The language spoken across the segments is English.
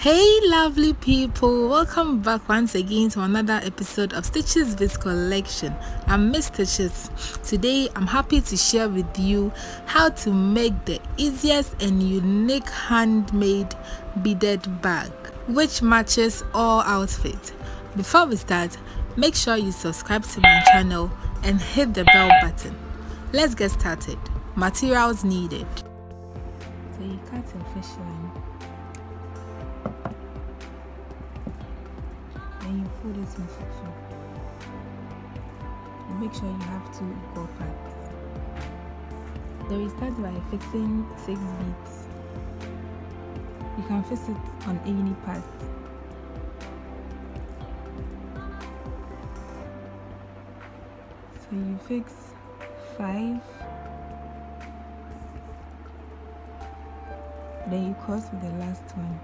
Hey lovely people, welcome back once again to another episode of Stitches Viz Collection. I'm Miss Stitches. Today I'm happy to share with you how to make the easiest and unique handmade beaded bag which matches all outfits. Before we start, make sure you subscribe to my channel and hit the bell button. Let's get started. Materials needed. So you cut your fish line. And you fold it into two. And make sure you have 2 equal parts. Then we start by fixing 6 beads. You can fix it on any part. So you fix 5. Then you cross with the last one.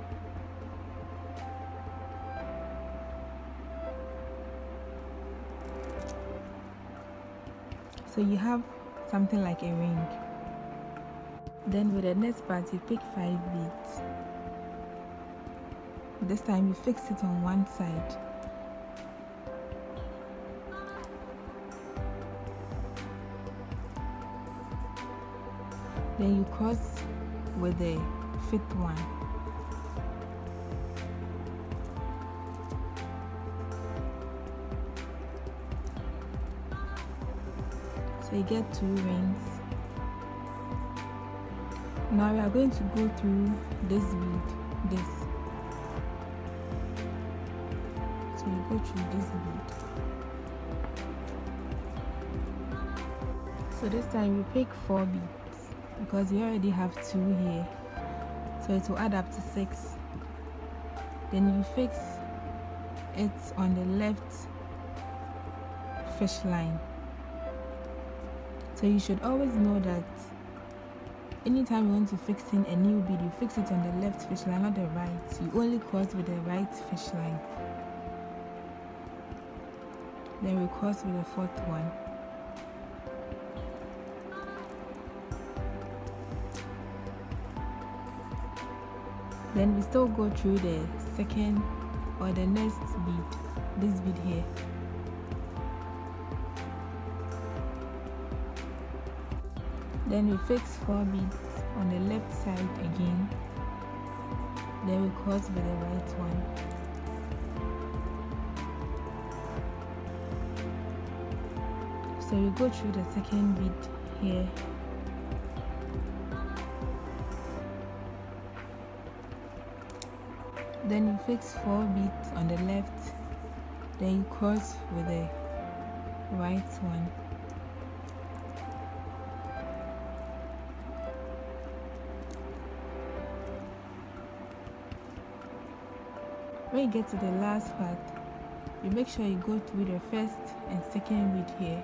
So you have something like a ring. Then with the next part, you pick 5 beads. This time you fix it on one side. Then you cross with the 5th one. So you get 2 rings. Now we are going to go through this bead, So you go through this bead. So this time you pick 4 beads because you already have 2 here. So it will add up to 6. Then you fix it on the left fish line. So you should always know that anytime you want to fix in a new bead, you fix it on the left fish line, not the right. You only cross with the right fish line. Then we cross with the 4th one. Then we still go through the second or the next bead, this bead here. Then we fix 4 beads on the left side again. Then we cross with the right one. So we go through the second bead here. Then you fix 4 beads on the left. Then you cross with the right one. When you get to the last part, you make sure you go through the first and second bead here.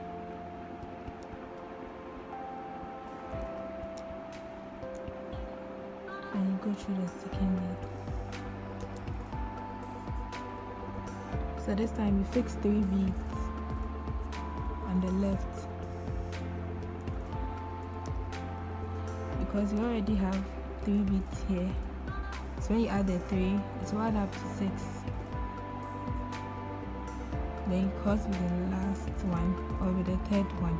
And you go through the second bead. So this time you fix 3 beads on the left. Because you already have 3 beads here. So when you add the 3, it will add up to 6. Then you cross with the last one or with the 3rd one.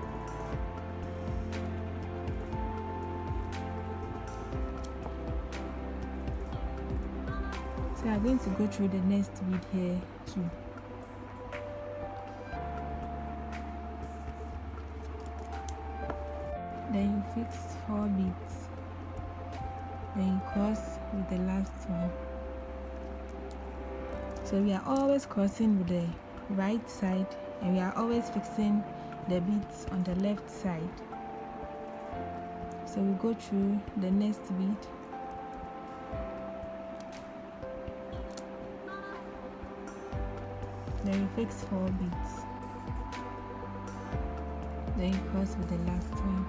So I'm going to go through the next bead here too. Then you fix 4 beads. Then you cross with the last one. So we are always crossing with the right side and we are always fixing the beads on the left side. So we go through the next bead. Then you fix 4 beads. Then you cross with the last one.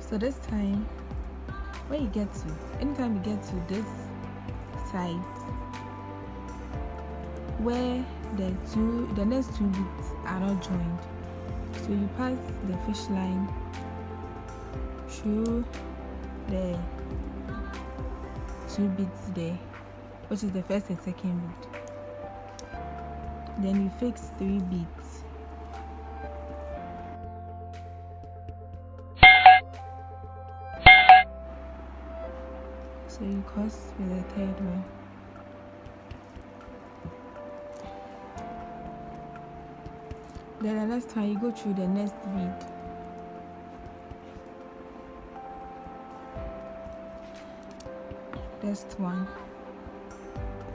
So this time, when you get to, anytime you get to this side, where the next 2 beads are not joined, so you pass the fish line through the 2 beads there, which is the first and second bead. Then you fix 3 beads. So you cross with the third one. Then the next time you go through the next bead. Just one.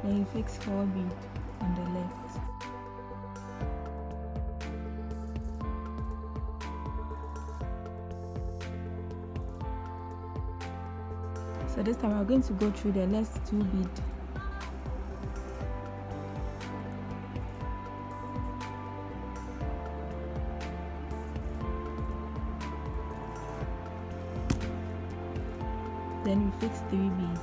Then you fix 4 beads on the left. So this time we're going to go through the next 2 beads. Then we fix 3 beads.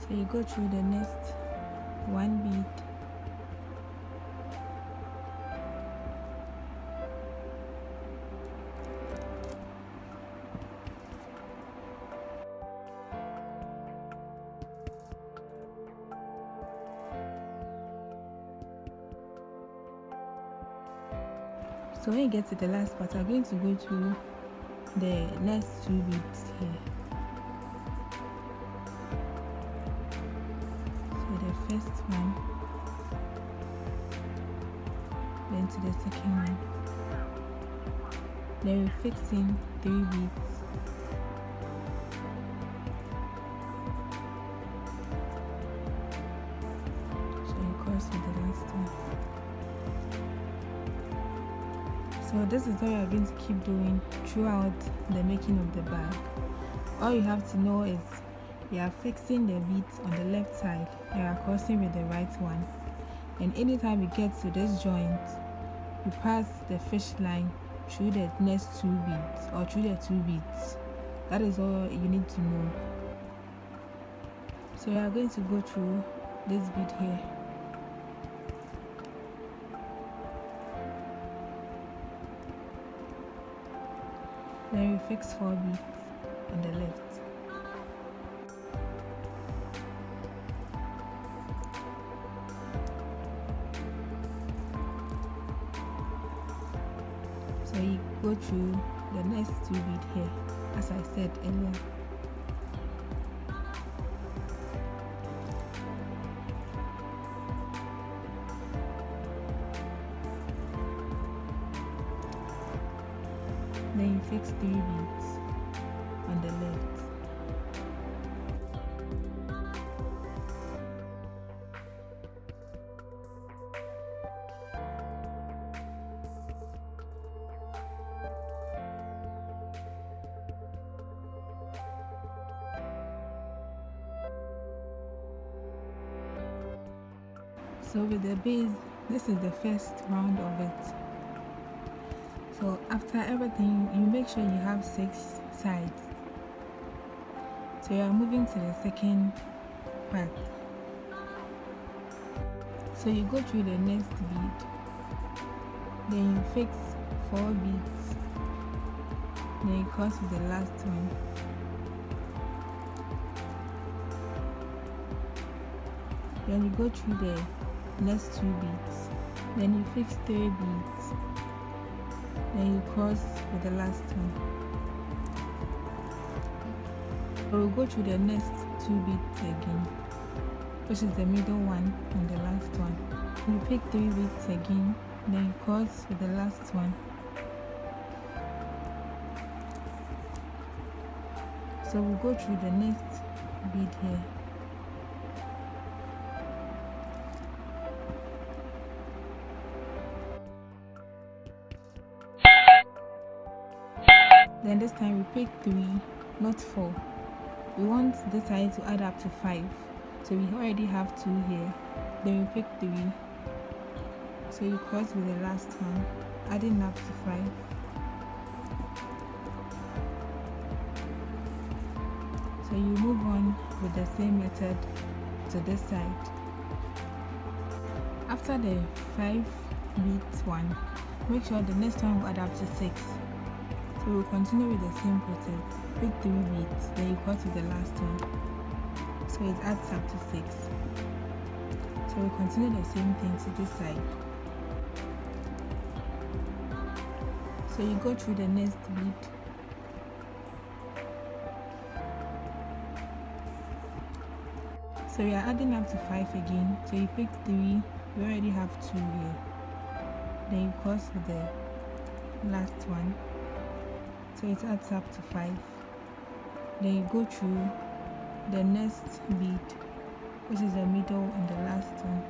So you go through the next 1 bead. So when you get to the last part, I'm going to go through the next 2 beads here. So the first one, then to the second one. Then we're fixing 3 beads. So you cross with the last one. So this is what you're going to keep doing throughout the making of the bag. All you have to know is you are fixing the beads on the left side, you are crossing with the right one, and anytime you get to this joint, you pass the fish line through the next 2 beads or through the 2 beads. That is all you need to know. So you are going to go through this bead here. Then we fix 4 beads on the left. So you go through the next 2 beads here, as I said earlier. Then you fix 3 beads on the left. So with the base, this is the first round of it. So after everything, you make sure you have 6 sides. So you are moving to the second part. So you go through the next bead, then you fix 4 beads, then you cross with the last one. Then you go through the next 2 beads, then you fix 3 beads, then you cross with the last one. So we'll go through the next 2 beads again, which is the middle one and the last one. You pick 3 beads again, then you cross with the last one. So we'll go through the next bead here. Then this time we pick 3, not 4. We want this side to add up to 5. So we already have 2 here. Then we pick 3. So you cross with the last one, adding up to 5. So you move on with the same method to this side. After the 5 beads one, make sure the next one will add up to 6. So we'll continue with the same process. Pick 3 beads, then you cut to the last one. So it adds up to 6. So we'll continue the same thing to this side. So you go through the next bead. So we are adding up to 5 again. So you pick 3, we already have 2 here. Then you cross with the last one. So it adds up to 5. Then you go through the next bead, which is the middle and the last one.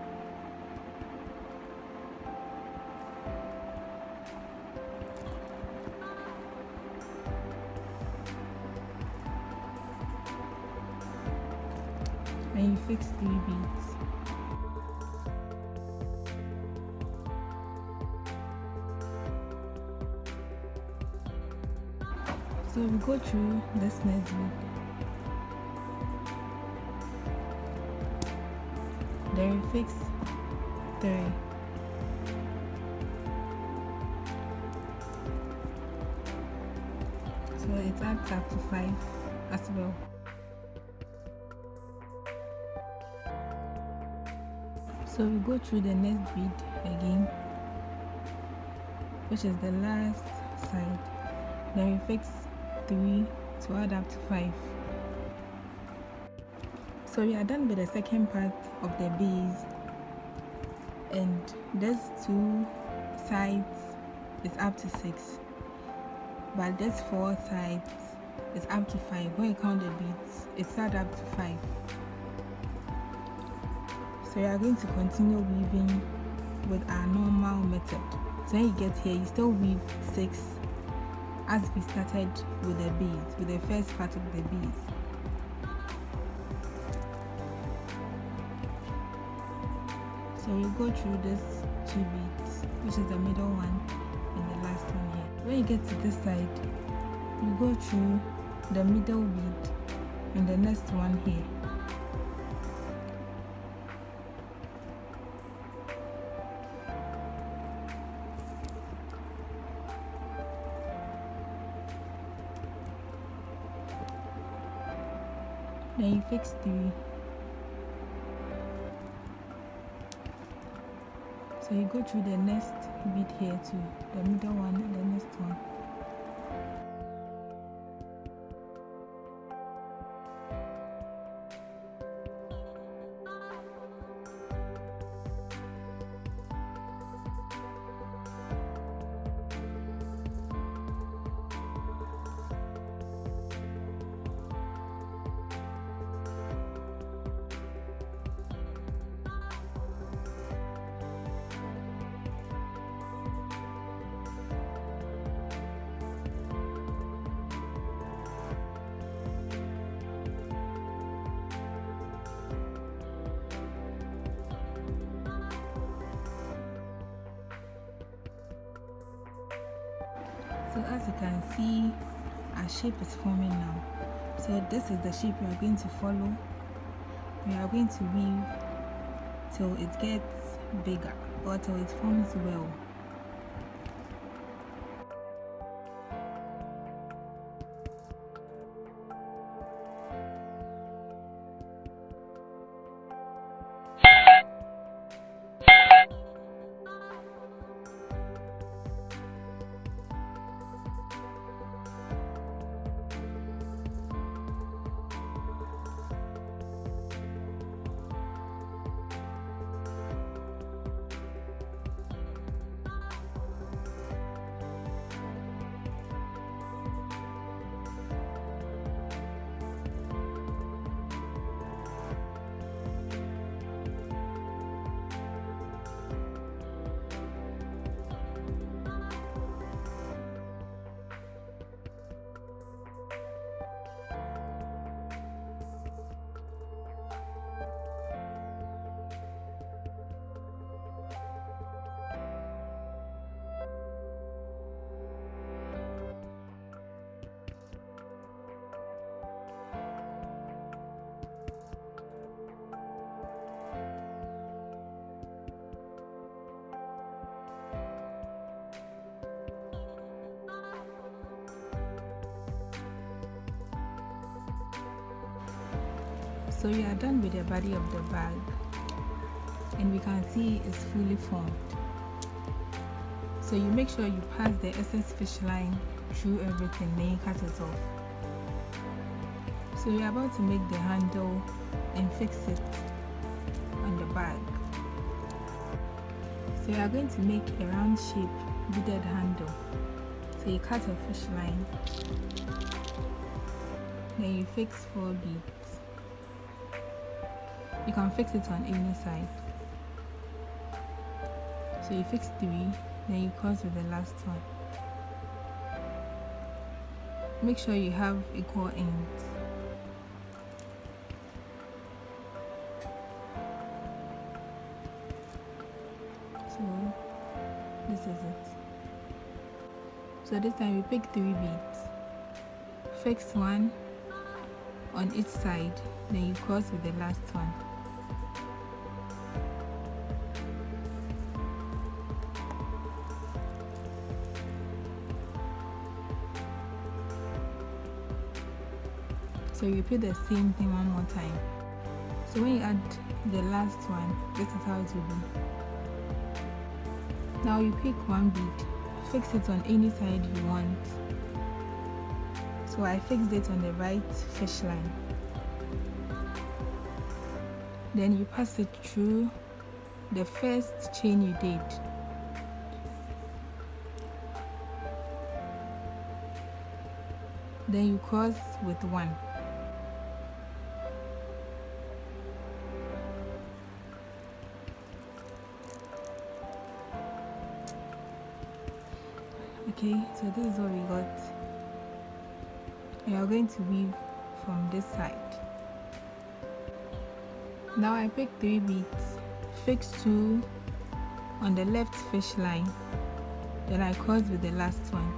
And you fix 3 beads. So we go through this next bead. Then we fix 3. So it adds up to 5 as well. So we go through the next bead again, which is the last side. Then we fix 3 to add up to 5. So we are done with the second part of the base, and these 2 sides is up to 6, but this 4 sides is up to 5. When you count the beads, it's add up to 5. So you are going to continue weaving with our normal method. So when you get here, you still weave 6 as we started with the beads, with the first part of the beads. So you go through these 2 beads, which is the middle one and the last one here. When you get to this side, you go through the middle bead and the next one here. Then you fix 3. So you go through the next bead here too, the middle one and the next one. So as you can see, our shape is forming now. So this is the shape we are going to follow. We are going to weave till it gets bigger or till it forms well. So we are done with the body of the bag, and we can see it's fully formed. So you make sure you pass the excess fish line through everything, then you cut it off. So we are about to make the handle and fix it on the bag. So we are going to make a round shape beaded handle. So you cut a fish line, then you fix 4 beads. You can fix it on any side. So you fix 3, then you cross with the last one. Make sure you have equal ends. So this is it. So this time we pick 3 beads. Fix 1 on each side, then you cross with the last one. So you repeat the same thing one more time. So when you add the last one, this is how it will be. Now you pick 1 bead, fix it on any side you want. So I fixed it on the right fish line. Then you pass it through the first chain you did. Then you cross with 1. Okay, so this is what we got. We are going to weave from this side. Now I pick 3 beads, fix 2 on the left fish line, then I cross with the last one.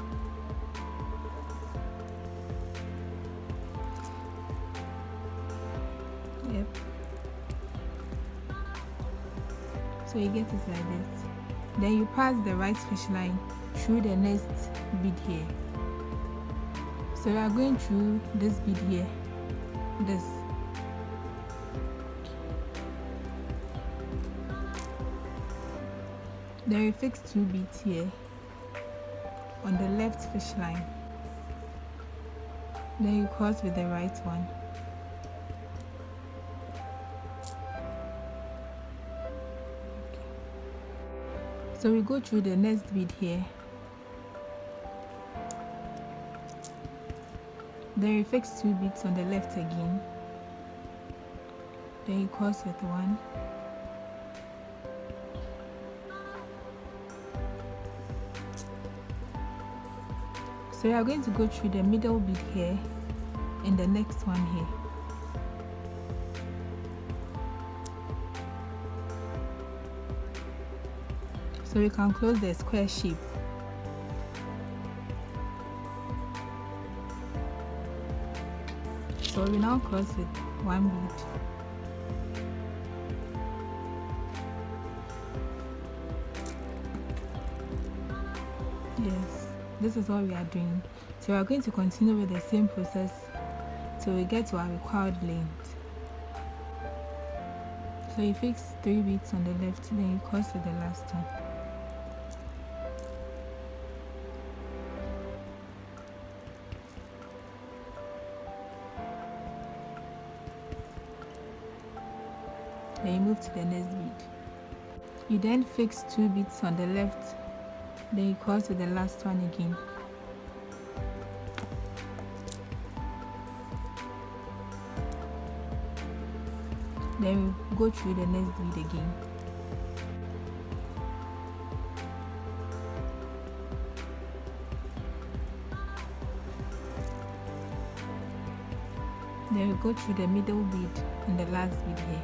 Yep. So you get it like this. Then you pass the right fish line through the next bead here. So we are going through this bead here, this. Then we fix 2 beads here on the left fish line. Then you cross with the right one. So we go through the next bead here. Then we fix 2 beads on the left again. Then you cross with 1. So we are going to go through the middle bead here and the next one here. So we can close the square shape. So we now cross with 1 bead. Yes, this is what we are doing. So we are going to continue with the same process till we get to our required length. So you fix 3 beads on the left, then you cross with the last one. Then you move to the next bead. You then fix 2 beads on the left, then you cross with the last one again. Then we go through the next bead again. Then we go through the middle bead and the last bead here.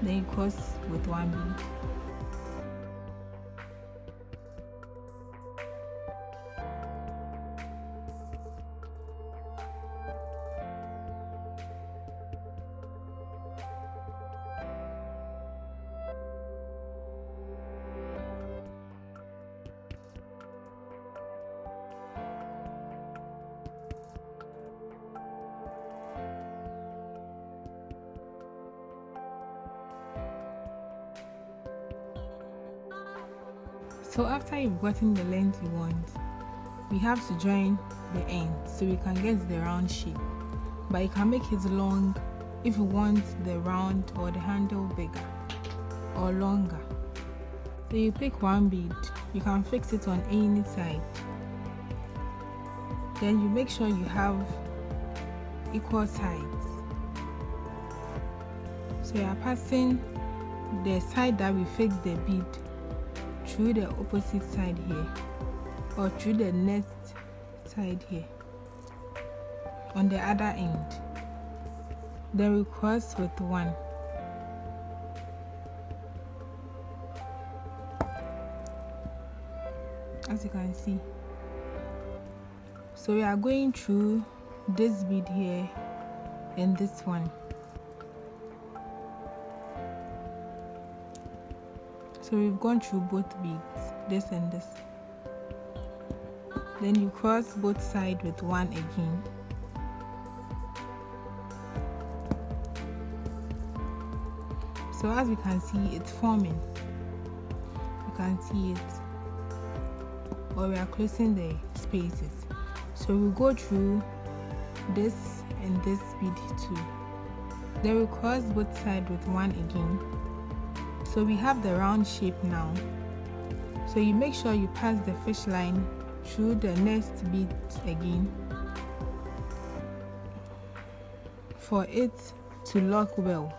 Then you cross with 1 bead. So after you've gotten the length you want, we have to join the end so we can get the round shape. But you can make it long if you want the round or the handle bigger or longer. So you pick one bead, you can fix it on any side. Then you make sure you have equal sides. So you are passing the side that we fixed the bead through the opposite side here, or through the next side here on the other end. Then we cross with one. As you can see. So we are going through this bead here and this one. So we've gone through both beads, this and this. Then you cross both sides with one again. So as we can see, it's forming. You can see it. Or we are closing the spaces. So we go through this and this bead too. Then we cross both sides with one again. So we have the round shape now. So you make sure you pass the fish line through the next bead again for it to lock well.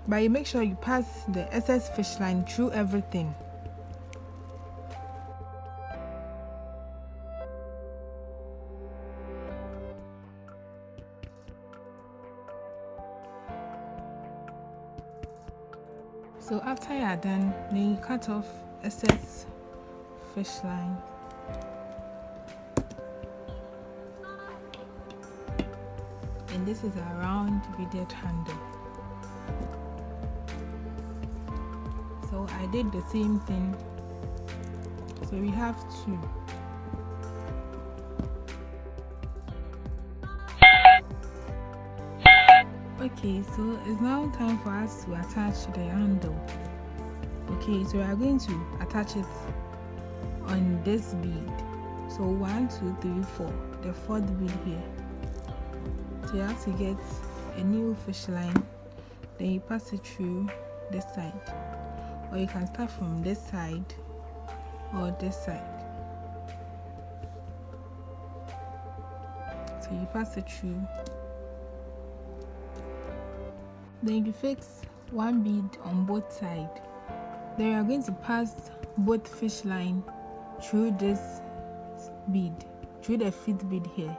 But you make sure you pass the excess fish line through everything. So after you are done, then you cut off excess fish line. And this is a round beaded handle. So I did the same thing. So we have two. Okay, so it's now time for us to attach the handle. Okay, so we are going to attach it on this bead. So 1, 2, 3, 4, the fourth bead here. So you have to get a new fish line, then you pass it through this side, or you can start from this side or this side. So you pass it through. Then you fix one bead on both sides. Then you are going to pass both fish line through this bead, through the fifth bead here.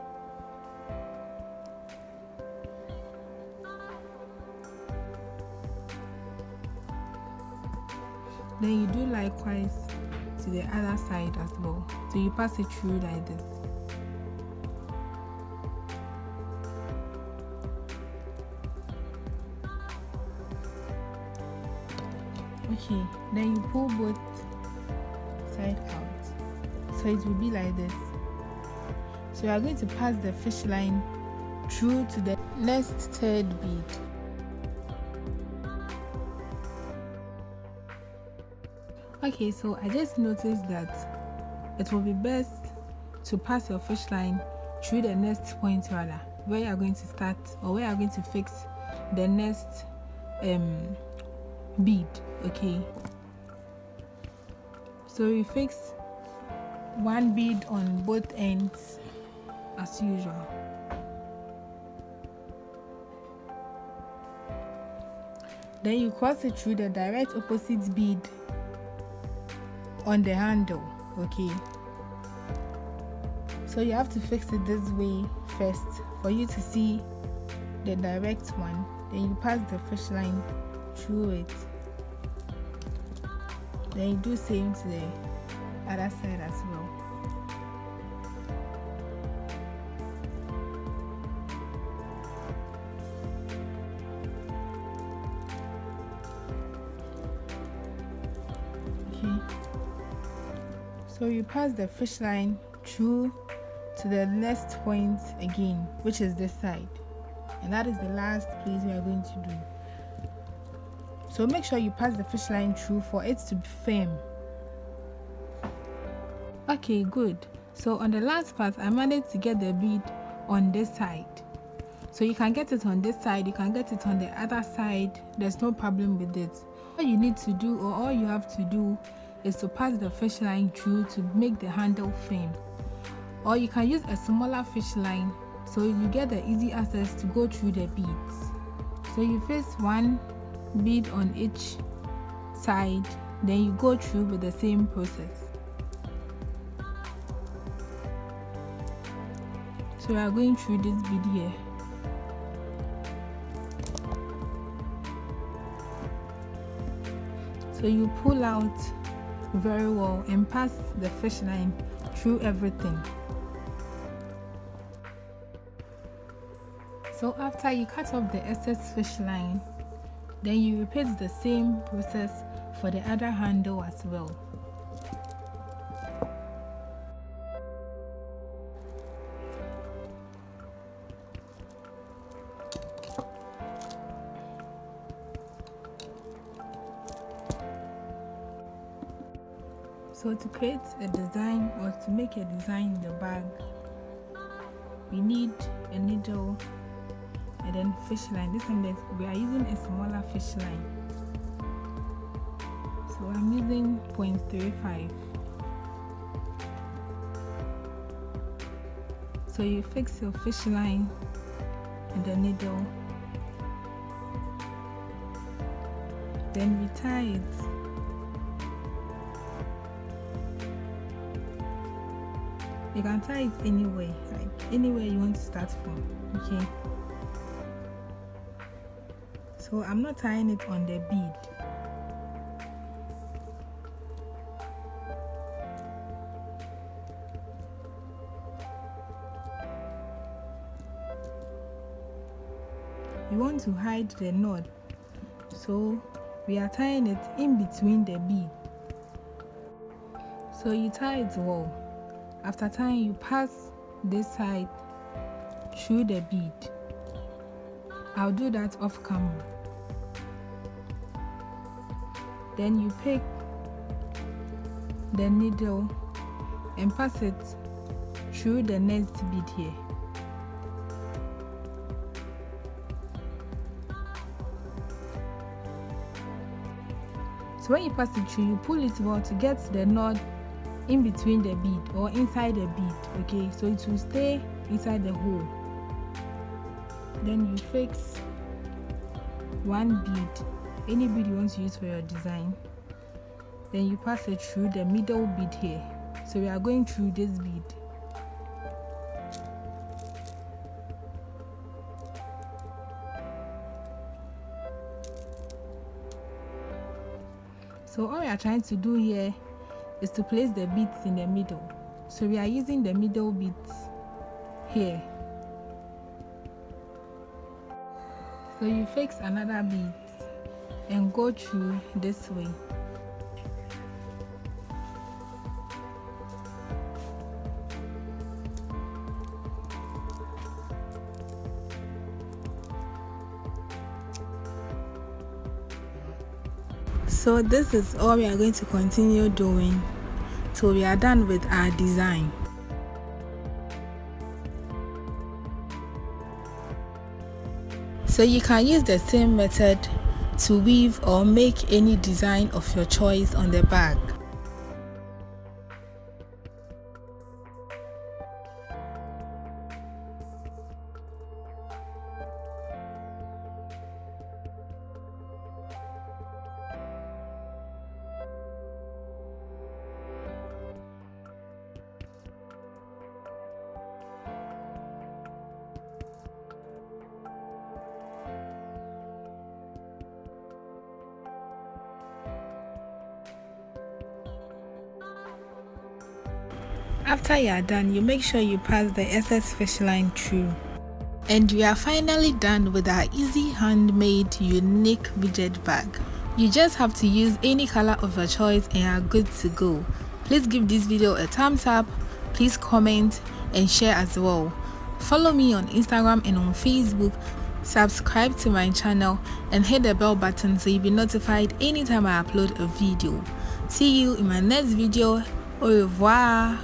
Then you do likewise to the other side as well. So you pass it through like this. Okay, then you pull both sides out. So it will be like this. So you are going to pass the fish line through to the next third bead. Okay, so I just noticed that it will be best to pass your fish line through the next point rather, where you are going to start, or where you are going to fix the next bead. Okay, so we fix one bead on both ends as usual. Then you cross it through the direct opposite bead on the handle. Okay, so you have to fix it this way first for you to see the direct one. Then you pass the fish line through it. Then you do same to the other side as well. Okay, so you pass the fish line through to the next point again, which is this side, and that is the last place we are going to do. So make sure you pass the fish line through for it to be firm. Okay, good. So on the last part, I managed to get the bead on this side. So you can get it on this side, you can get it on the other side. There's no problem with it. All you need to do, or all you have to do, is to pass the fish line through to make the handle firm. Or you can use a smaller fish line so you get the easy access to go through the beads. So you face one bead on each side, then you go through with the same process. So we are going through this bead here. So you pull out very well and pass the fish line through everything. So after you cut off the excess fish line, then you repeat the same process for the other handle as well. So to create a design, or to make a design in the bag, we need a needle and then fish line. This time we are using a smaller fish line. So I'm using 0.35. So you fix your fish line and the needle, then we tie it. You can tie it anywhere, like anywhere you want to start from, okay? So I'm not tying it on the bead. You want to hide the knot, so we are tying it in between the bead. So you tie it well. After tying, you pass this side through the bead. I'll do that off camera. Then you pick the needle and pass it through the next bead here. So when you pass it through, you pull it well to get the knot in between the bead or inside the bead, okay? So it will stay inside the hole. Then you fix one bead, any bead you want to use for your design. Then you pass it through the middle bead here. So we are going through this bead. So all we are trying to do here is to place the beads in the middle. So we are using the middle beads here. So you fix another bead and go through this way. So this is all we are going to continue doing till we are done with our design. So you can use the same method to weave or make any design of your choice on the bag. After you are done, you make sure you pass the excess fish line through. And we are finally done with our easy handmade unique beaded bag. You just have to use any color of your choice and you are good to go. Please give this video a thumbs up, please comment and share as well. Follow me on Instagram and on Facebook subscribe to my channel and hit the bell button so you'll be notified anytime I upload a video. See you in my next video. Au revoir.